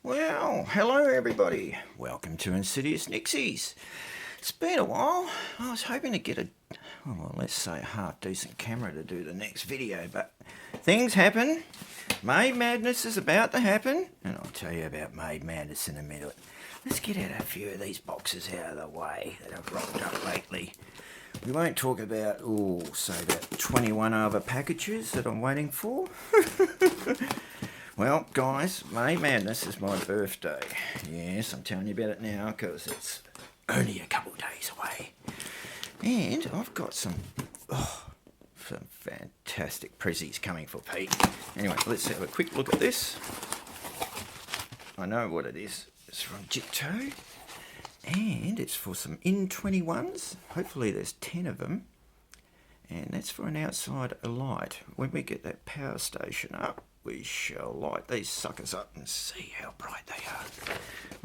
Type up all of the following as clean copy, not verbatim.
Well, hello everybody. Welcome to Insidious Nixies. It's been a while. I was hoping to get let's say a half-decent camera to do the next video, but things happen. MayMadness is about to happen, and I'll tell you about MayMadness in a minute. Let's get out a few of these boxes out of the way that I've rocked up lately. We won't talk about, about 21 other packages that I'm waiting for. Well, guys, MayMadness is my birthday. Yes, I'm telling you about it now because it's only a couple of days away. And I've got some fantastic prezzies coming for Pete. Anyway, let's have a quick look at this. I know what it is. It's from Jitto. And it's for some in-21s. Hopefully there's 10 of them. And that's for an outside light. When we get that power station up, we shall light these suckers up and see how bright they are.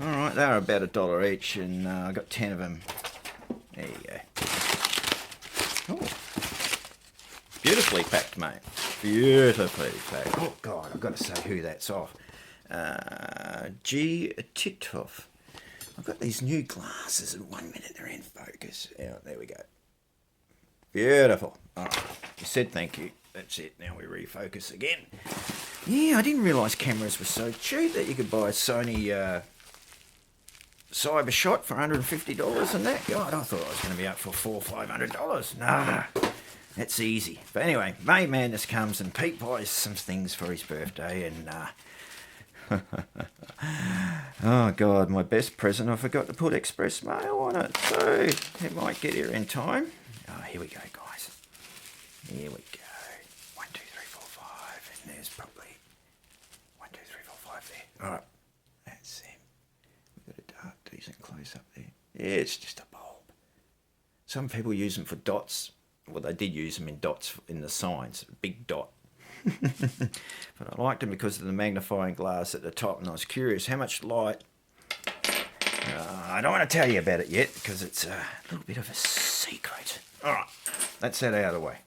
Alright, they're about $1 each, and I got 10 of them. There you go. Oh, beautifully packed, mate. Beautifully packed. Oh, God, I've got to say who that's off. G. Titov. I've got these new glasses, and 1 minute they're in focus. Oh, there we go. Beautiful. Alright, you said thank you. That's it. Now we refocus again. Yeah, I didn't realise cameras were so cheap that you could buy a Sony Cybershot for $150 and that. God, I thought I was going to be up for $400 or $500. Nah, that's easy. But anyway, MayMadness comes and Pete buys some things for his birthday, and oh God, my best present, I forgot to put express mail on it, so it might get here in time. Oh, here we go, guys. Here we go. 1, 2, 3, 4, 5, and there's probably 1, 2, 3, 4, 5 there. All right, that's him. We've got a dark, decent close up there. Yeah, it's just a bulb. Some people use them for dots. Well, they did use them in dots in the signs, a big dot. But I liked them because of the magnifying glass at the top, and I was curious how much light. I don't want to tell you about it yet because it's a little bit of a secret. All right, that's that out of the way.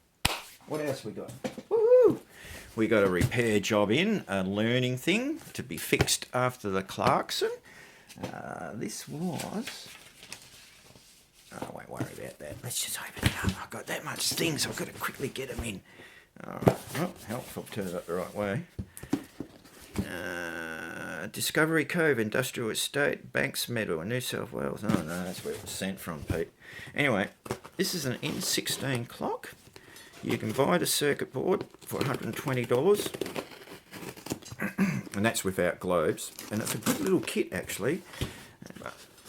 What else we got? Woohoo! We got a repair job in, a learning thing to be fixed after the Clarkson. This was... I won't worry about that. Let's just open it up. I've got that much things. I've got to quickly get them in. Alright, oh, helpful, turn it up the right way. Discovery Cove, Industrial Estate, Banks Meadow, New South Wales. Oh no, that's where it was sent from, Pete. Anyway, this is an N16 clock. You can buy the circuit board for $120. And that's without globes. And it's a good little kit, actually.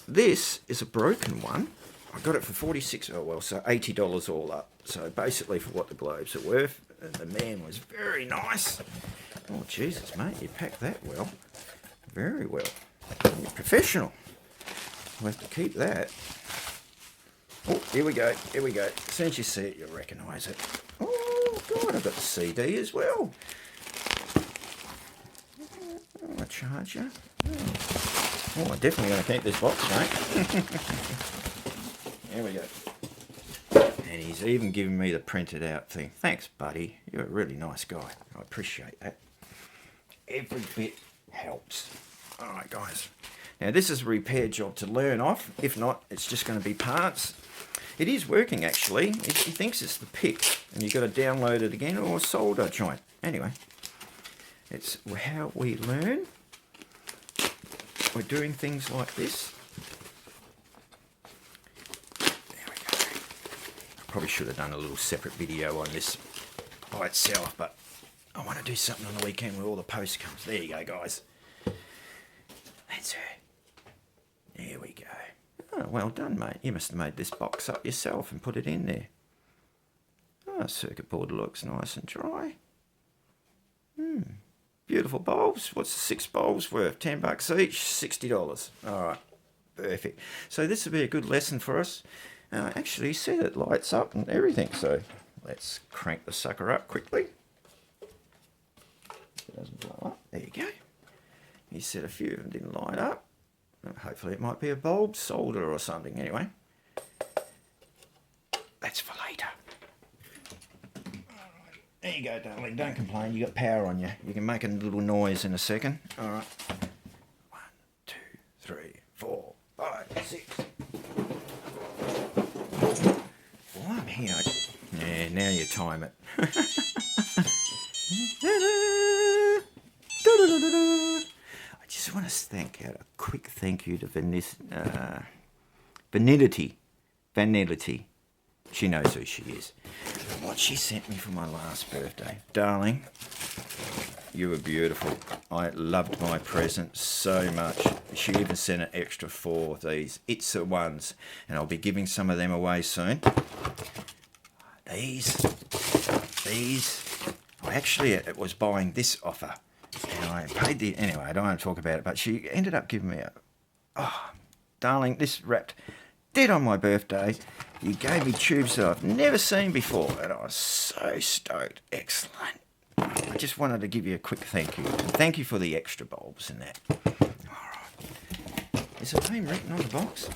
This is a broken one. I got it for $46, so $80 all up. So basically for what the globes are worth. And the man was very nice. Oh, Jesus, mate, you packed that well. Very well. You're professional. We'll have to keep that. Oh, here we go, here we go. As soon as you see it, you'll recognise it. Oh, God, I've got the CD as well. Oh, a charger. Oh, I'm definitely going to keep this box, mate. Here we go. And he's even given me the printed out thing. Thanks, buddy. You're a really nice guy. I appreciate that. Every bit helps. All right, guys. Now, this is a repair job to learn off. If not, it's just going to be parts. It is working, actually. He thinks it's the pick, and you've got to download it again, or a solder joint. Anyway, it's how we learn. We're doing things like this. Probably should have done a little separate video on this by itself, but I want to do something on the weekend where all the post comes. There you go, guys. That's her. There we go. Oh, well done, mate. You must have made this box up yourself and put it in there. Oh, circuit board looks nice and dry. Beautiful bulbs. What's the 6 bulbs worth? $10 each, $60. All right, perfect. So this will be a good lesson for us. Actually, see, it lights up and everything, so let's crank the sucker up quickly. It doesn't blow up. There you go. He said a few of them didn't light up. Hopefully it might be a bulb solder or something. Anyway, that's for later. There you go, darling. Don't complain. You got power on you. You can make a little noise in a second. All right. 3, 4, 5, 6. Well, I'm here. Yeah, now you time it. I just want to thank out a quick thank you to Vanillity. She knows who she is. What she sent me for my last birthday. Darling, you were beautiful. I loved my present so much. She even sent an extra 4 of these. It's the ones. And I'll be giving some of them away soon. These. It was buying this offer. And I paid anyway, I don't want to talk about it, but she ended up giving me darling, this wrapped dead on my birthday. You gave me tubes that I've never seen before, and I was so stoked. Excellent. I just wanted to give you a quick thank you. And thank you for the extra bulbs and that. Alright. Is her name written on the box?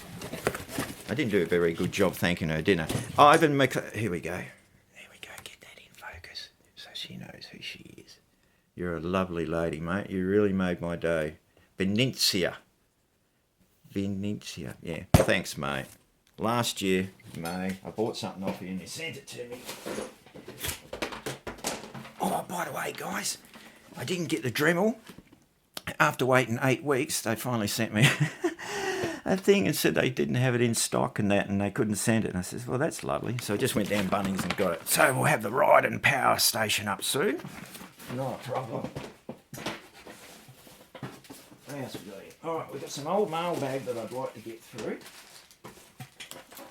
I didn't do a very good job thanking her, did I? Here we go. There we go. Get that in focus so she knows who she is. You're a lovely lady, mate. You really made my day. Venetia. Yeah. Thanks, mate. Last year, May, I bought something off you and you sent it to me. Oh, by the way, guys, I didn't get the Dremel. After waiting 8 weeks, they finally sent me a thing and said they didn't have it in stock and that, and they couldn't send it. And I said, well, that's lovely. So I just went down Bunnings and got it. So we'll have the ride and power station up soon. Not a problem. What else we got here? Alright, we've got some old Mailbag that I'd like to get through.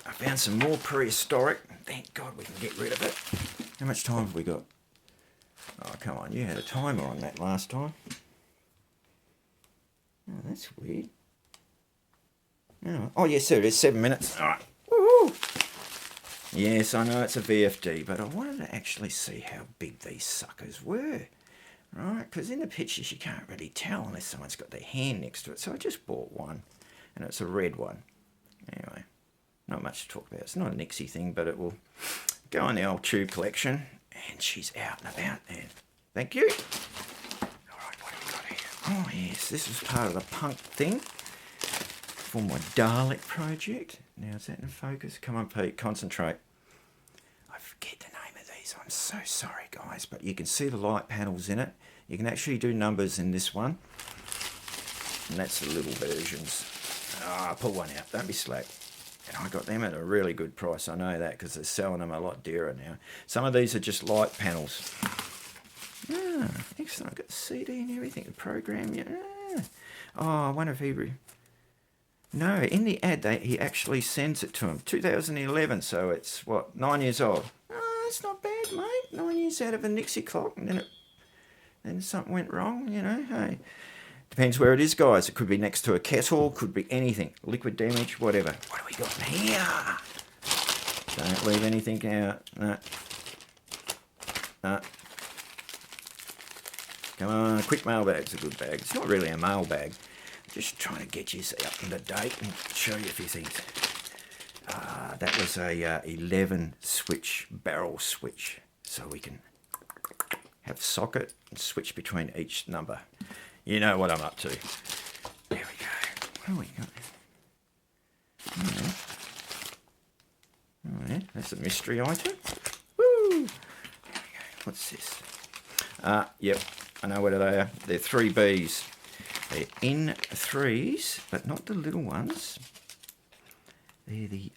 I found some more prehistoric. Thank God we can get rid of it. How much time have we got? Oh, come on. You had a timer on that last time. Oh, that's weird. Oh, yes, sir. It is 7 minutes. Alright. Woohoo! Yes, I know it's a VFD, but I wanted to actually see how big these suckers were. Right, because in the pictures you can't really tell unless someone's got their hand next to it. So I just bought one, and it's a red one. Anyway, not much to talk about. It's not a Nixie thing, but it will go on the old tube collection. And she's out and about there. Thank you. Alright, what have we got here? Oh, yes, this was part of the punk thing for my Dalek project. Now, is that in focus? Come on, Pete, concentrate. I forget the name of these. I'm so sorry, guys, but you can see the light panels in it. You can actually do numbers in this one. And that's the little versions. Pull one out. Don't be slack. And I got them at a really good price. I know that because they're selling them a lot dearer now. Some of these are just light panels. Excellent. I've got the CD and everything. The program. Yeah. I wonder if he... No, in the ad, he actually sends it to him. 2011, so it's, 9 years old. That's not bad, mate. 9 years out of a Nixie clock, and then something went wrong, hey. Depends where it is, guys. It could be next to a kettle, could be anything. Liquid damage, whatever. What do we got here? Don't leave anything out. No. Come on, quick mailbag's a good bag. It's not really a mailbag. Just trying to get you up to date and show you a few things. That was a 11 switch, barrel switch. So we can have socket and switch between each number. You know what I'm up to. There we go. What do we got? Oh, yeah, that's a mystery item. Woo! There we go. What's this? Yep, I know what they are. They're 3Bs. They're in 3s, but not the little ones. They're the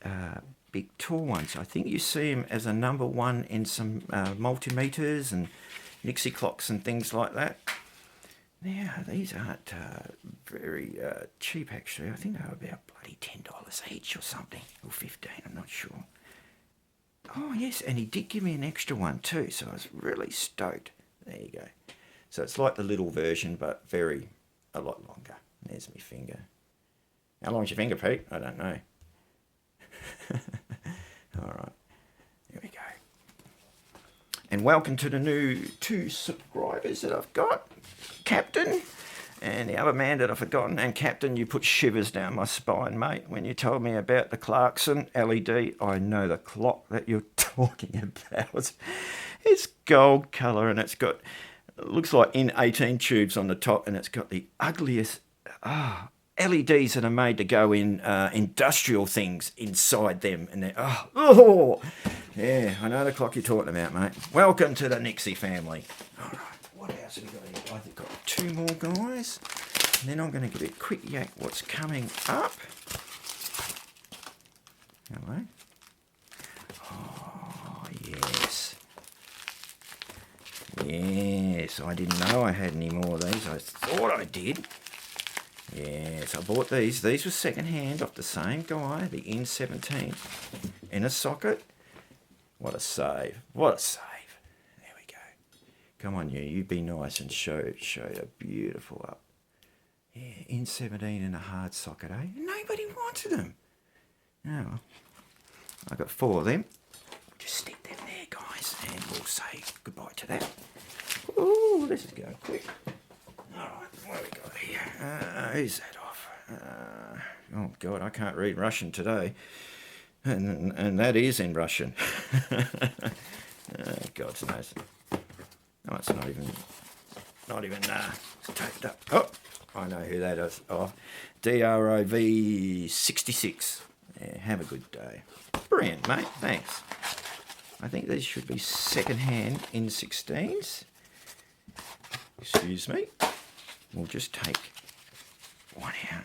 big tall ones. I think you see them as a number 1 in some multimeters and Nixie clocks and things like that. Now, these aren't very cheap, actually. I think they were about bloody $10 each or something, or 15, I'm not sure. Oh, yes, and he did give me an extra one too, so I was really stoked. There you go. So it's like the little version, but a lot longer. There's my finger. How long's your finger, Pete? I don't know. All right, there we go. And welcome to the new 2 subscribers that I've got. Captain, and the other man that I've forgotten. And Captain, you put shivers down my spine, mate, when you told me about the Clarkson LED. I know the clock that you're talking about. It's gold colour, and it's got, it looks like in 18 tubes on the top, and it's got the ugliest, LEDs that are made to go in industrial things inside them. And they're, yeah, I know the clock you're talking about, mate. Welcome to the Nixie family. All right, what else have we got here? I've got 2 more guys. And then I'm going to give it a quick yak what's coming up. Hello. Oh, yes. Yes, I didn't know I had any more of these. I thought I did. Yes, I bought these. These were second hand off the same guy, the N17, in a socket. What a save. What a save. There we go. Come on, you be nice and show the beautiful up. Yeah, N17 in a hard socket, eh? Nobody wanted them. No, I got 4 of them. Just stick them there, guys, and we'll say goodbye to that. Ooh, this is going quick. All right, what have we got here? Who's that off? Oh, God, I can't read Russian today. And that is in Russian. God knows. Oh, it's not even taped up. Oh, I know who that is. Oh, DROV 66. Yeah, have a good day. Brilliant, mate. Thanks. I think these should be second-hand N16s. Excuse me. We'll just take one out.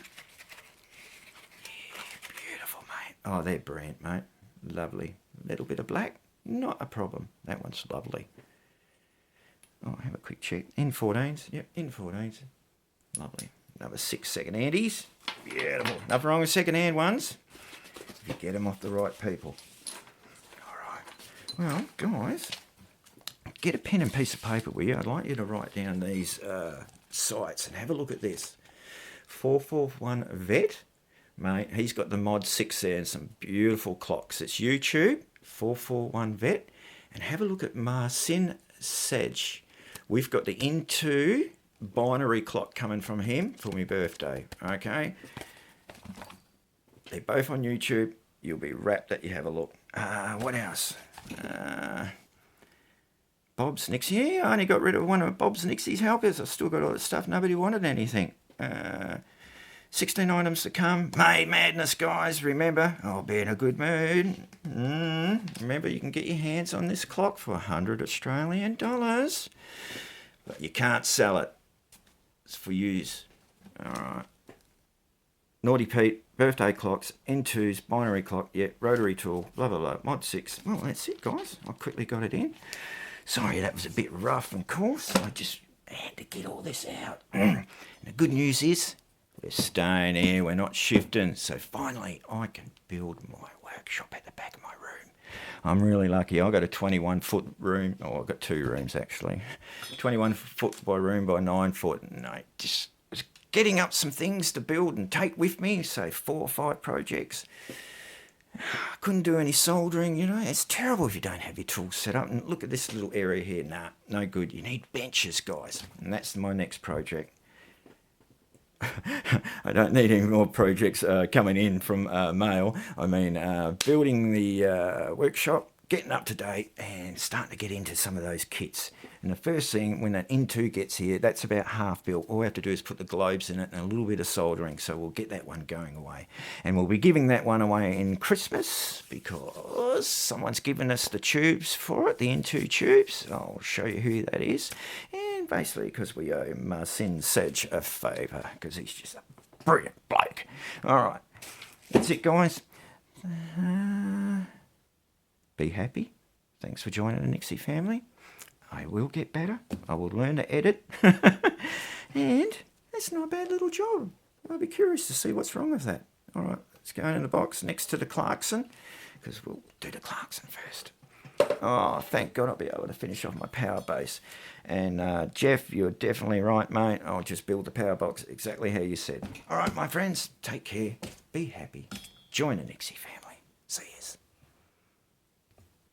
Yeah, beautiful, mate. Oh, they're brilliant, mate. Lovely. Little bit of black. Not a problem. That one's lovely. Oh, have a quick check. N14s. Yep, N14s. Lovely. Number 6 second-handies. Beautiful. Nothing wrong with second-hand ones if you get them off the right people. All right. Well, guys, get a pen and piece of paper with you. I'd like you to write down these sites and have a look at this. 441 Vet. Mate, he's got the Mod 6 there and some beautiful clocks. It's YouTube, 441 Vet. And have a look at Marcin Sedge. We've got the N2 binary clock coming from him for my birthday. Okay. They're both on YouTube. You'll be rapt that you have a look. What else? Bob's Nixie. Yeah, I only got rid of one of Bob's Nixie's helpers. I've still got all the stuff. Nobody wanted anything. 16 items to come. MayMadness, guys. Remember, I'll be in a good mood. Remember, you can get your hands on this clock for $100 Australian. But you can't sell it. It's for use. All right. Naughty Pete, birthday clocks, N2s, binary clock, yeah, rotary tool, blah, blah, blah, Mod 6. Well, that's it, guys. I quickly got it in. Sorry, that was a bit rough and coarse. I just had to get all this out. And the good news is, we're staying here, we're not shifting. So finally, I can build my workshop at the back of my room. I'm really lucky. I've got a 21-foot room. Oh, I've got 2 rooms, actually. 21-foot by room by 9-foot. And I just was getting up some things to build and take with me. So 4 or 5 projects. I couldn't do any soldering, you know. It's terrible if you don't have your tools set up. And look at this little area here. Nah, no good. You need benches, guys. And that's my next project. I don't need any more projects coming in from Mail. I mean, building the workshop, getting up to date, and starting to get into some of those kits. And the first thing, when that N2 gets here, that's about half built. All we have to do is put the globes in it and a little bit of soldering, so we'll get that one going away. And we'll be giving that one away in Christmas because someone's given us the tubes for it, the N2 tubes. I'll show you who that is. And basically because we owe Marcin Sedge a favour, because he's just a brilliant bloke. All right, that's it, guys. Be happy. Thanks for joining the Nixie family. I will get better. I will learn to edit. And that's not a bad little job. I'll be curious to see what's wrong with that. All right, let's go in the box next to the Clarkson, because we'll do the Clarkson first. Oh, thank God I'll be able to finish off my power base. And Jeff, you're definitely right, mate. I'll just build the power box exactly how you said. All right, my friends, take care. Be happy. Join the Nixie family. See yous.